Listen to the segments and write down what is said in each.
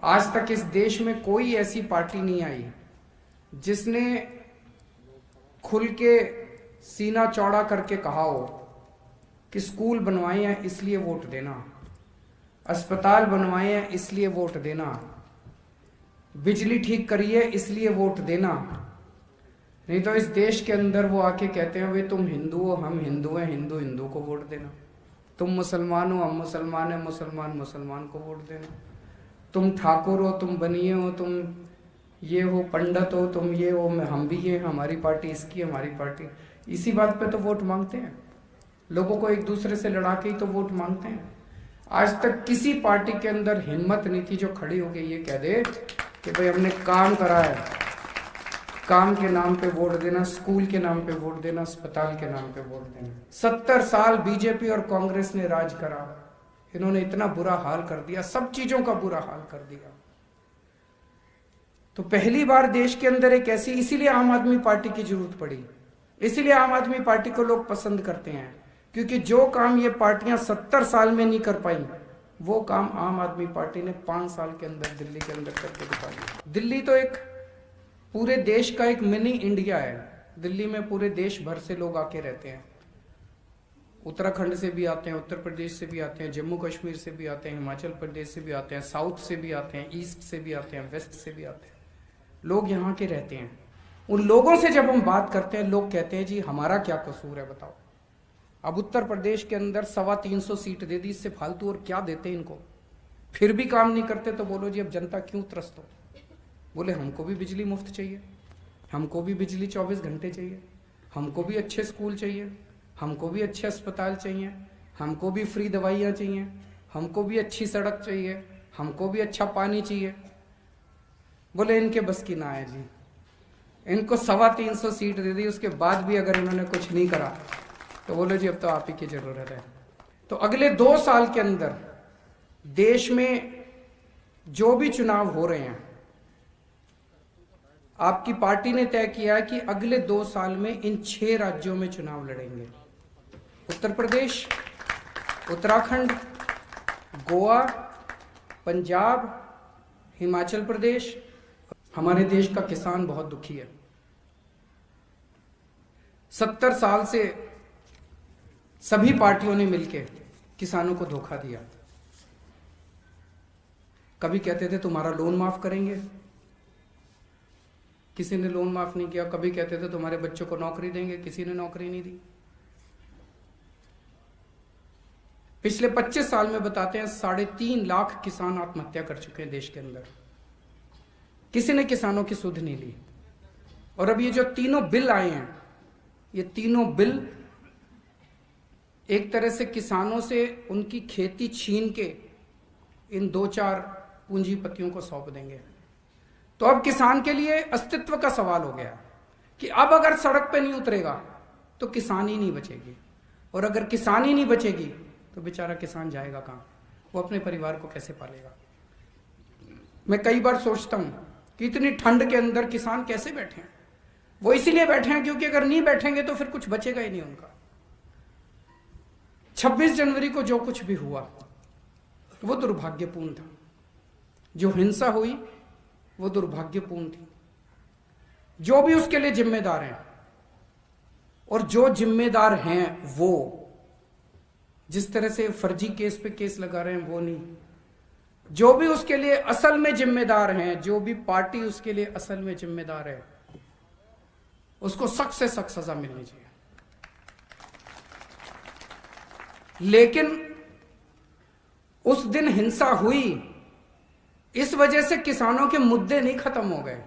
आज तक इस देश में कोई ऐसी पार्टी नहीं आई जिसने खुल के सीना चौड़ा करके कहा हो कि स्कूल बनवाए हैं इसलिए वोट देना, अस्पताल बनवाए हैं इसलिए वोट देना, बिजली ठीक करिए इसलिए वोट देना। नहीं तो इस देश के अंदर वो आके कहते हैं वे तुम हिंदू हो हम हिंदू हैं, हिंदू हिंदू को वोट देना, तुम मुसलमान हो हम मुसलमान हैं, मुसलमान मुसलमान को वोट देना, तुम ठाकुर हो तुम बनिए हो तुम ये हो पंडित हो तुम ये हो हम भी ये, हमारी पार्टी इसकी हमारी पार्टी। इसी बात पे तो वोट मांगते हैं, लोगों को एक दूसरे से लड़ा के ही तो वोट मांगते हैं। आज तक किसी पार्टी के अंदर हिम्मत नहीं थी जो खड़ी होके ये कह दे कि भाई हमने काम करा है, काम के नाम पे वोट देना, स्कूल के नाम पे वोट देना, अस्पताल के नाम पे वोट देना। 70 साल बीजेपी और कांग्रेस ने राज करा, इन्होंने इतना बुरा हाल कर दिया, सब चीजों का बुरा हाल कर दिया। तो पहली बार देश के अंदर एक ऐसी, इसीलिए आम आदमी पार्टी की जरूरत पड़ी, इसीलिए आम आदमी पार्टी को लोग पसंद करते हैं, क्योंकि जो काम ये पार्टियां 70 साल में नहीं कर पाई वो काम आम आदमी पार्टी ने 5 साल के अंदर दिल्ली के अंदर करके दिखा दिया। दिल्ली तो एक पूरे देश का एक मिनी इंडिया है, दिल्ली में पूरे देश भर से लोग आके रहते हैं, उत्तराखंड से भी आते हैं, उत्तर प्रदेश से भी आते हैं, जम्मू कश्मीर से भी आते हैं, हिमाचल प्रदेश से भी आते हैं, साउथ से भी आते हैं, ईस्ट से भी आते हैं, वेस्ट से भी आते हैं, लोग यहाँ के रहते हैं। उन लोगों से जब हम बात करते हैं लोग कहते हैं जी हमारा क्या कसूर है बताओ। अब उत्तर प्रदेश के अंदर 325 सीट दे दी, इससे फालतू और क्या देते इनको, फिर भी काम नहीं करते तो बोलो जी अब जनता क्यों त्रस्त हो। बोले हमको भी बिजली मुफ्त चाहिए, हमको भी बिजली 24 घंटे चाहिए, हमको भी अच्छे स्कूल चाहिए, हमको भी अच्छे अस्पताल चाहिए, हमको भी फ्री दवाइयाँ चाहिए, हमको भी अच्छी सड़क चाहिए, हमको भी अच्छा पानी चाहिए। बोले इनके बस की ना है जी, इनको 325 सीट दे दी, उसके बाद भी अगर इन्होंने कुछ नहीं करा तो बोलो जी अब तो आप ही की जरूरत है। तो अगले 2 साल के अंदर देश में जो भी चुनाव हो रहे हैं, आपकी पार्टी ने तय किया है कि अगले 2 साल में इन 6 राज्यों में चुनाव लड़ेंगे, उत्तर प्रदेश, उत्तराखंड, गोवा, पंजाब, हिमाचल प्रदेश। हमारे देश का किसान बहुत दुखी है, 70 साल से सभी पार्टियों ने मिलकर किसानों को धोखा दिया। कभी कहते थे तुम्हारा लोन माफ करेंगे, किसी ने लोन माफ नहीं किया, कभी कहते थे तुम्हारे बच्चों को नौकरी देंगे, किसी ने नौकरी नहीं दी। पिछले 25 साल में बताते हैं 3.5 लाख किसान आत्महत्या कर चुके हैं देश के अंदर, किसी ने किसानों की सुध नहीं ली। और अब ये जो तीनों बिल आए हैं, ये तीनों बिल एक तरह से किसानों से उनकी खेती छीन के इन 2-4 पूंजीपतियों को सौंप देंगे। तो अब किसान के लिए अस्तित्व का सवाल हो गया कि अब अगर सड़क पे नहीं उतरेगा तो किसान ही नहीं बचेगी, और अगर किसान ही नहीं बचेगी तो बेचारा किसान जाएगा कहाँ, वो अपने परिवार को कैसे पालेगा। मैं कई बार सोचता हूं कि इतनी ठंड के अंदर किसान कैसे बैठे हैं। वो इसीलिए बैठे हैं क्योंकि अगर नहीं बैठेंगे तो फिर कुछ बचेगा ही नहीं उनका। 26 जनवरी को जो कुछ भी हुआ वो दुर्भाग्यपूर्ण था, जो हिंसा हुई वो दुर्भाग्यपूर्ण थी। जो भी उसके लिए जिम्मेदार हैं और जो जिम्मेदार हैं वो जिस तरह से फर्जी केस पे केस लगा रहे हैं वो नहीं, जो भी उसके लिए असल में जिम्मेदार हैं, जो भी पार्टी उसके लिए असल में जिम्मेदार है, उसको सख्त से सख्त सजा मिलनी चाहिए। लेकिन उस दिन हिंसा हुई, इस वजह से किसानों के मुद्दे नहीं खत्म हो गए,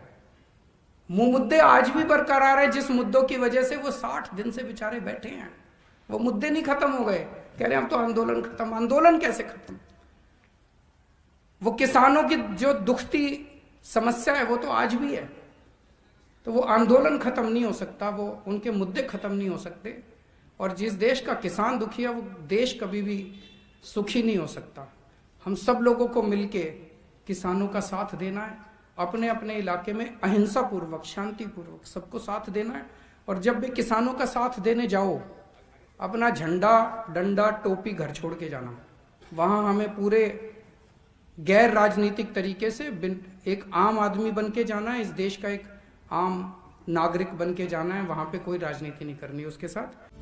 मुद्दे आज भी बरकरार है। जिस मुद्दों की वजह से वो 60 दिन से बेचारे बैठे हैं, वो मुद्दे नहीं खत्म हो गए। कह रहे हैं अब तो आंदोलन खत्म, आंदोलन कैसे खत्म। वो किसानों की जो दुखती समस्या है वो तो आज भी है, तो वो आंदोलन खत्म नहीं हो सकता, वो उनके मुद्दे खत्म नहीं हो सकते। और जिस देश का किसान दुखी है वो देश कभी भी सुखी नहीं हो सकता। हम सब लोगों को मिलके किसानों का साथ देना है, अपने अपने इलाके में अहिंसा पूर्वक शांति पूर्वक सबको साथ देना है। और जब भी किसानों का साथ देने जाओ, अपना झंडा डंडा टोपी घर छोड़ के जाना। वहां हमें पूरे गैर राजनीतिक तरीके से एक आम आदमी बन के जाना है, इस देश का एक आम नागरिक बन के जाना है, वहां पे कोई राजनीति नहीं करनी उसके साथ।